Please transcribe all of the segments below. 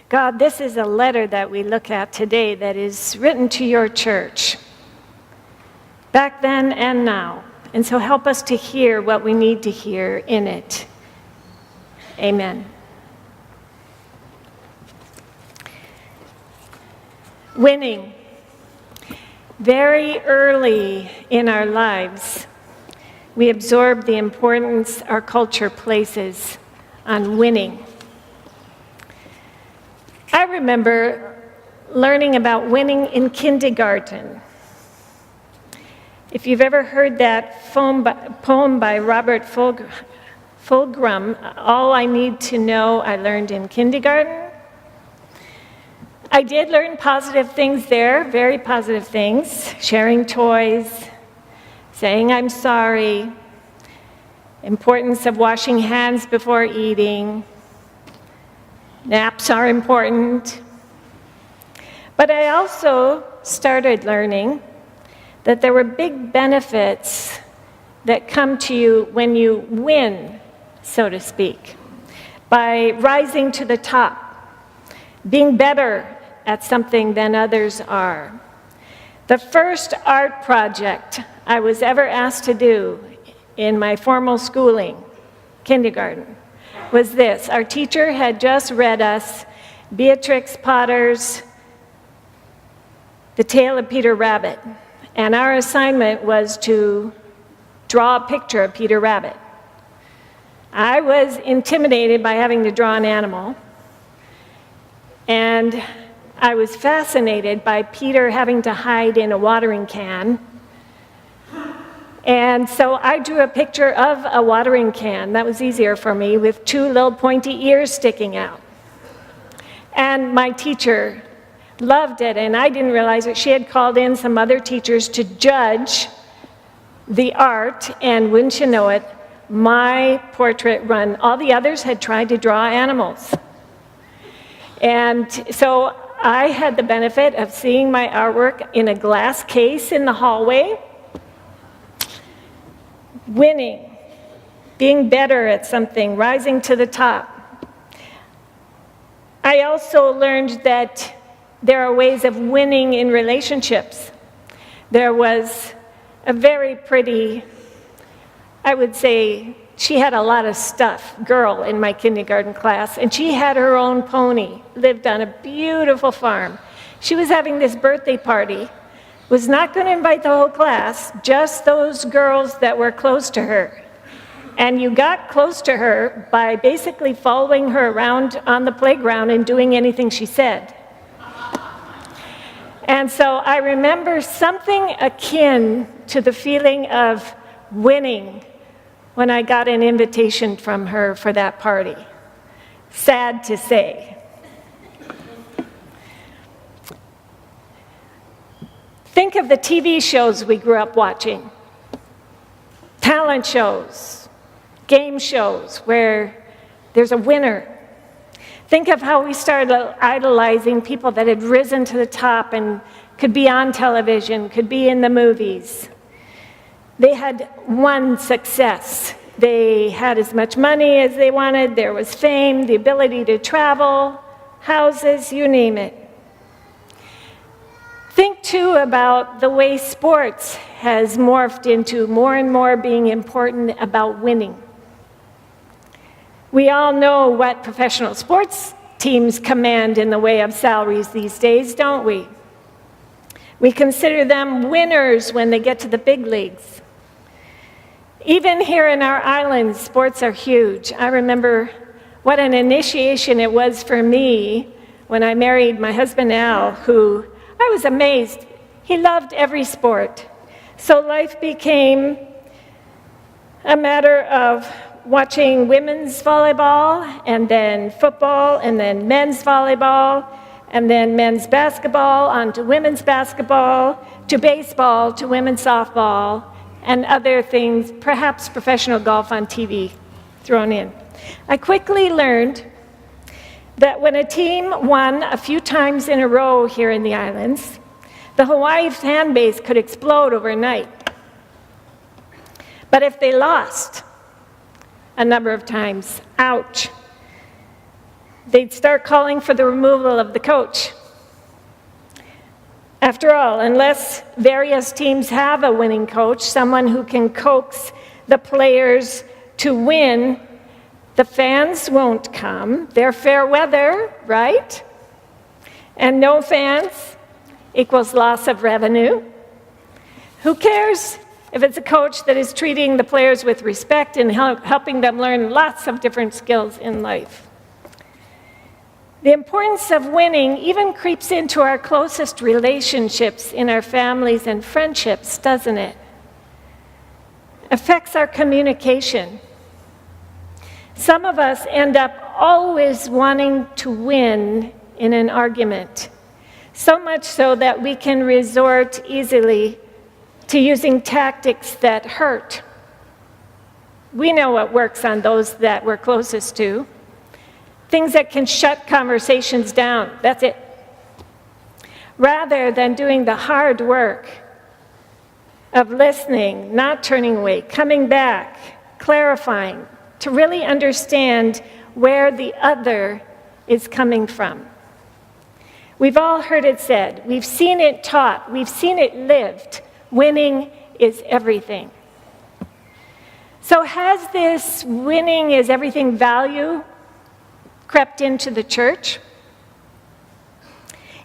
God, this is a letter that we look at today that is written to your church, back then and now. And so help us to hear what we need to hear in it. Amen. Winning. Very early in our lives, we absorb the importance our culture places on winning. I remember learning about winning in kindergarten. If you've ever heard that poem by Robert Fulghum, All I Need to Know I Learned in Kindergarten, I did learn positive things there, very positive things, sharing toys, saying I'm sorry, importance of washing hands before eating, naps are important. But I also started learning that there were big benefits that come to you when you win, so to speak, by rising to the top, being better at something than others are. The first art project I was ever asked to do in my formal schooling, kindergarten, was this. Our teacher had just read us Beatrix Potter's The Tale of Peter Rabbit, and our assignment was to draw a picture of Peter Rabbit. I was intimidated by having to draw an animal, and I was fascinated by Peter having to hide in a watering can. And so I drew a picture of a watering can. That was easier for me, with two little pointy ears sticking out. And my teacher loved it, and I didn't realize it. She had called in some other teachers to judge the art, and wouldn't you know it, my portrait won. All the others had tried to draw animals. And so I had the benefit of seeing my artwork in a glass case in the hallway. Winning, being better at something, rising to the top. I also learned that there are ways of winning in relationships. There was a very pretty, I would say, she had a lot of stuff, girl in my kindergarten class, and she had her own pony, lived on a beautiful farm. She was having this birthday party, was not going to invite the whole class, just those girls that were close to her. And you got close to her by basically following her around on the playground and doing anything she said. And so I remember something akin to the feeling of winning when I got an invitation from her for that party. Sad to say. Think of the TV shows we grew up watching. Talent shows, game shows where there's a winner. Think of how we started idolizing people that had risen to the top and could be on television, could be in the movies. They had one success. They had as much money as they wanted. There was fame, the ability to travel, houses, you name it. Think, too, about the way sports has morphed into more and more being important about winning. We all know what professional sports teams command in the way of salaries these days, don't we? We consider them winners when they get to the big leagues. Even here in our island, sports are huge. I remember what an initiation it was for me when I married my husband Al, who I was amazed. He loved every sport. So life became a matter of watching women's volleyball, and then football, and then men's volleyball, and then men's basketball, onto women's basketball, to baseball, to women's softball, and other things, perhaps professional golf on TV thrown in. I quickly learned that when a team won a few times in a row here in the islands, the Hawaii fan base could explode overnight. But if they lost a number of times, ouch, they'd start calling for the removal of the coach. After all, unless various teams have a winning coach, someone who can coax the players to win, the fans won't come. They're fair weather, right? And no fans equals loss of revenue. Who cares if it's a coach that is treating the players with respect and helping them learn lots of different skills in life? The importance of winning even creeps into our closest relationships in our families and friendships, doesn't it? Affects our communication. Some of us end up always wanting to win in an argument, so much so that we can resort easily to using tactics that hurt. We know what works on those that we're closest to. Things that can shut conversations down, that's it. Rather than doing the hard work of listening, not turning away, coming back, clarifying, to really understand where the other is coming from. We've all heard it said, we've seen it taught, we've seen it lived. Winning is everything. So has this winning is everything value crept into the church?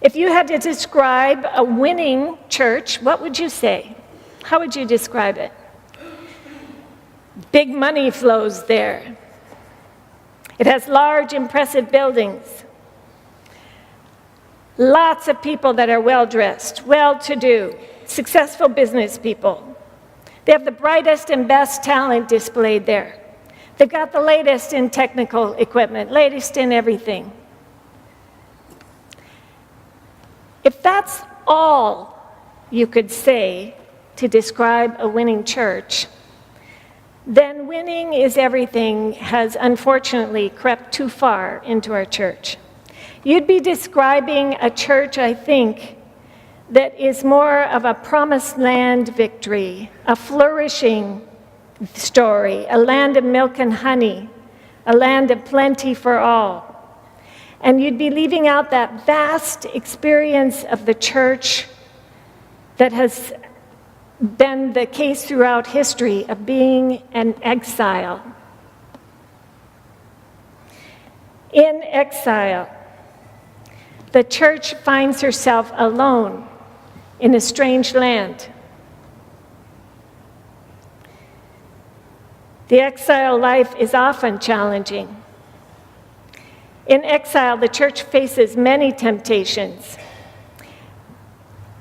If you had to describe a winning church, what would you say? How would you describe it? Big money flows there. It has large, impressive buildings. Lots of people that are well-dressed, well-to-do, successful business people. They have the brightest and best talent displayed there. They've got the latest in technical equipment, latest in everything. If that's all you could say to describe a winning church, then winning is everything has unfortunately crept too far into our church. You'd be describing a church, I think, that is more of a promised land victory, a flourishing story, a land of milk and honey, a land of plenty for all. And you'd be leaving out that vast experience of the church that has been the case throughout history of being an exile. In exile, the church finds herself alone in a strange land. The exile life is often challenging. In exile, the church faces many temptations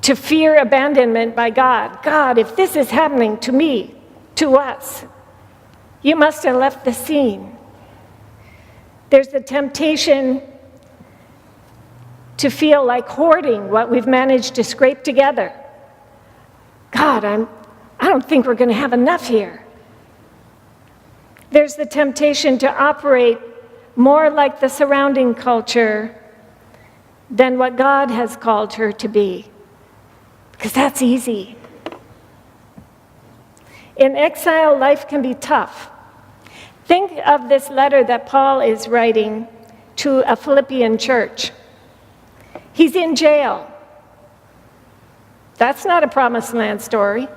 to fear abandonment by God. God, if this is happening to me, to us, you must have left the scene. There's the temptation to feel like hoarding what we've managed to scrape together. God, I don't think we're going to have enough here. There's the temptation to operate more like the surrounding culture than what God has called her to be, because that's easy. In exile, life can be tough. Think of this letter that Paul is writing to a Philippian church. He's in jail. That's not a promised land story.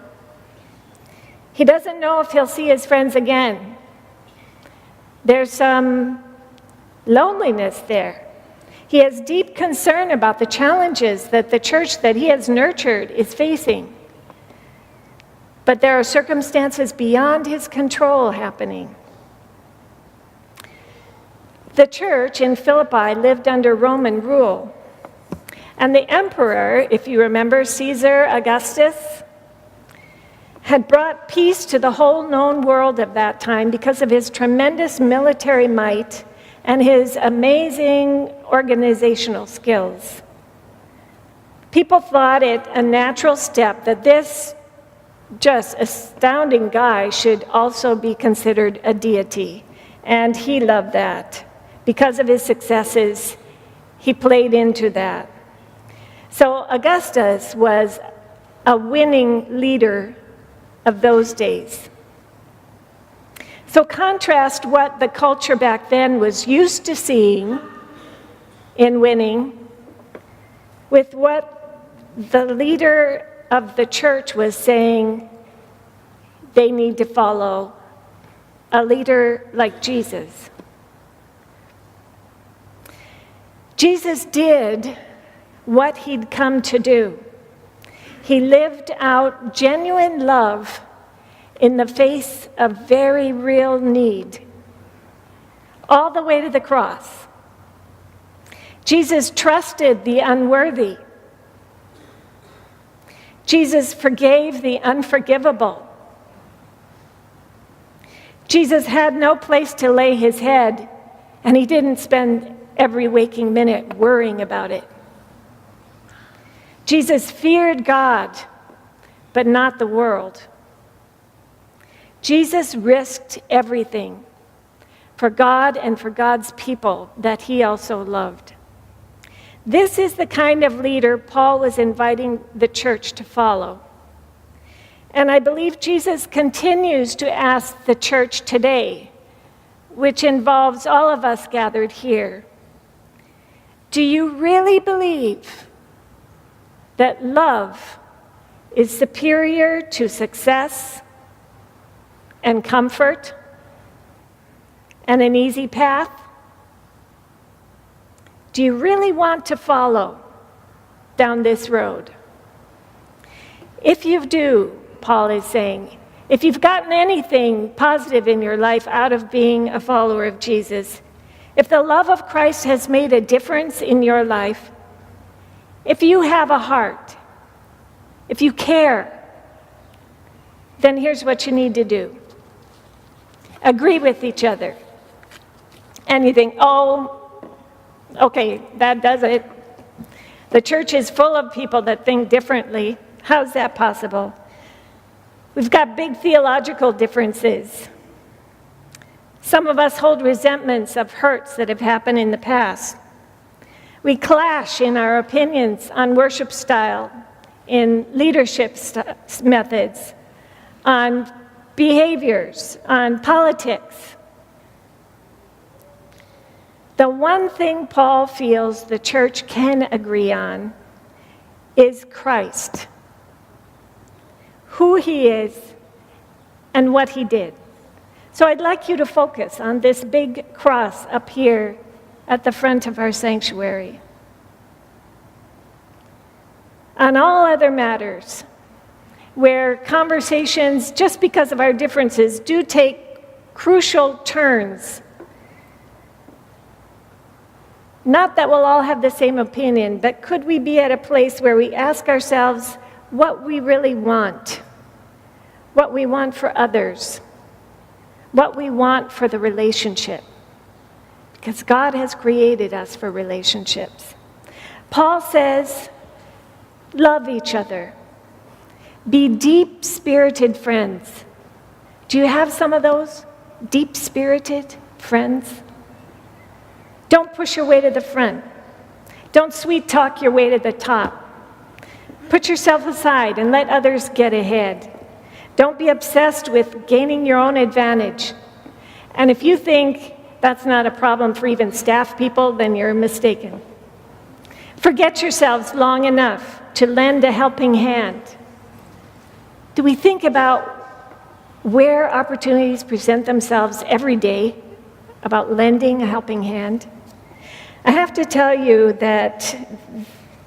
He doesn't know if he'll see his friends again. There's some loneliness there. He has deep concern about the challenges that the church that he has nurtured is facing. But there are circumstances beyond his control happening. The church in Philippi lived under Roman rule. And the emperor, if you remember, Caesar Augustus, had brought peace to the whole known world of that time because of his tremendous military might and his amazing organizational skills. People thought it a natural step that this just astounding guy should also be considered a deity. And he loved that. Because of his successes, he played into that. So Augustus was a winning leader of those days. So contrast what the culture back then was used to seeing in winning with what the leader of the church was saying they need to follow, a leader like Jesus. Jesus did what he'd come to do. He lived out genuine love in the face of very real need, all the way to the cross. Jesus trusted the unworthy. Jesus forgave the unforgivable. Jesus had no place to lay his head, and he didn't spend every waking minute worrying about it. Jesus feared God, but not the world. Jesus risked everything for God and for God's people that he also loved. This is the kind of leader Paul was inviting the church to follow. And I believe Jesus continues to ask the church today, which involves all of us gathered here, do you really believe that love is superior to success and comfort and an easy path? Do you really want to follow down this road? If you do, Paul is saying, if you've gotten anything positive in your life out of being a follower of Jesus, if the love of Christ has made a difference in your life, if you have a heart, if you care, then here's what you need to do. Agree with each other. And you think, oh, okay, that does it. The church is full of people that think differently. How's that possible? We've got big theological differences. Some of us hold resentments of hurts that have happened in the past. We clash in our opinions on worship style, in leadership methods, on behaviors, on politics. The one thing Paul feels the church can agree on is Christ, who he is, and what he did. So I'd like you to focus on this big cross up here at the front of our sanctuary. On all other matters, where conversations, just because of our differences, do take crucial turns. Not that we'll all have the same opinion, but could we be at a place where we ask ourselves what we really want, what we want for others, what we want for the relationship? Because God has created us for relationships. Paul says, love each other. Be deep-spirited friends. Do you have some of those deep-spirited friends? Don't push your way to the front. Don't sweet-talk your way to the top. Put yourself aside and let others get ahead. Don't be obsessed with gaining your own advantage. And if you think that's not a problem for even staff people, then you're mistaken. Forget yourselves long enough to lend a helping hand. Do we think about where opportunities present themselves every day about lending a helping hand? I have to tell you that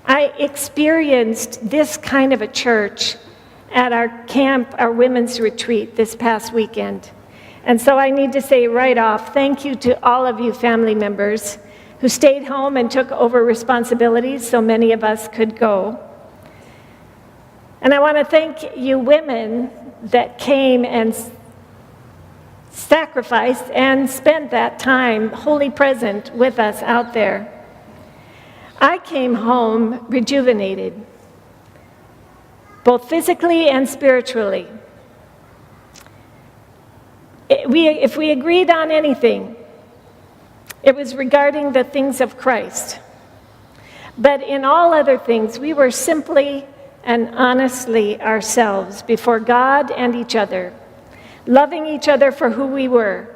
I experienced this kind of a church at our camp, our women's retreat this past weekend. And so I need to say right off, thank you to all of you family members who stayed home and took over responsibilities so many of us could go. And I want to thank you women that came and sacrificed and spent that time wholly present with us out there. I came home rejuvenated. both physically and spiritually. If we agreed on anything, it was regarding the things of Christ. But in all other things, we were simply and honestly ourselves before God and each other, loving each other for who we were,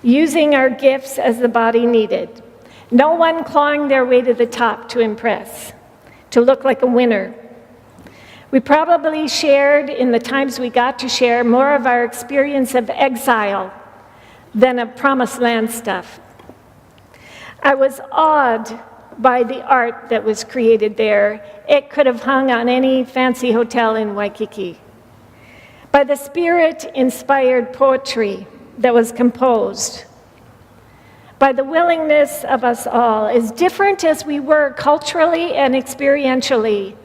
using our gifts as the body needed. No one clawing their way to the top to impress, to look like a winner. We probably shared, in the times we got to share, more of our experience of exile than of promised land stuff. I was awed by the art that was created there. It could have hung on any fancy hotel in Waikiki. By the spirit-inspired poetry that was composed. By the willingness of us all, as different as we were culturally and experientially,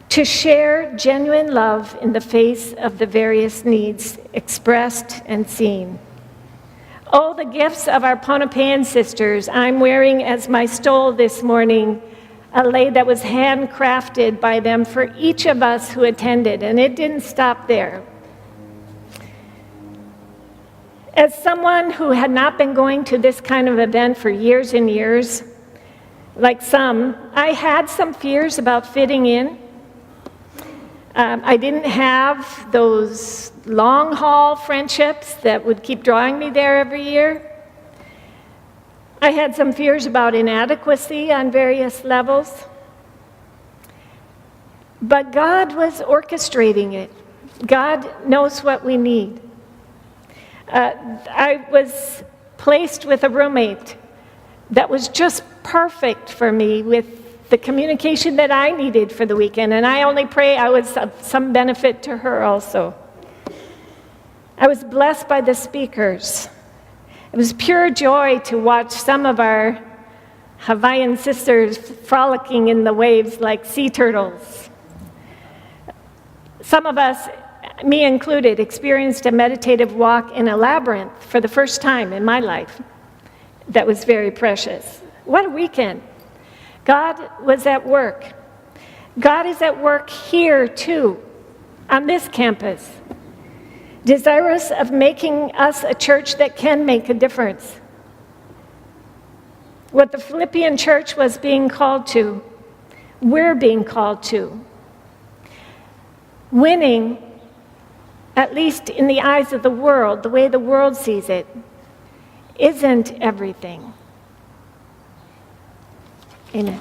to share genuine love in the face of the various needs expressed and seen. Oh, the gifts of our Pohnpeian sisters. I'm wearing as my stole this morning a lei that was handcrafted by them for each of us who attended, and it didn't stop there. As someone who had not been going to this kind of event for years and years, like some, I had some fears about fitting in. I didn't have those long-haul friendships that would keep drawing me there every year. I had some fears about inadequacy on various levels. But God was orchestrating it. God knows what we need. I was placed with a roommate that was just perfect for me with the communication that I needed for the weekend, and I only pray I was of some benefit to her also. I was blessed by the speakers. It was pure joy to watch some of our Hawaiian sisters frolicking in the waves like sea turtles. Some of us, me included, experienced a meditative walk in a labyrinth for the first time in my life. That was very precious. What a weekend. God was at work. God is at work here too, on this campus, desirous of making us a church that can make a difference. What the Philippian church was being called to, we're being called to. Winning, at least in the eyes of the world, the way the world sees it, isn't everything. Amen.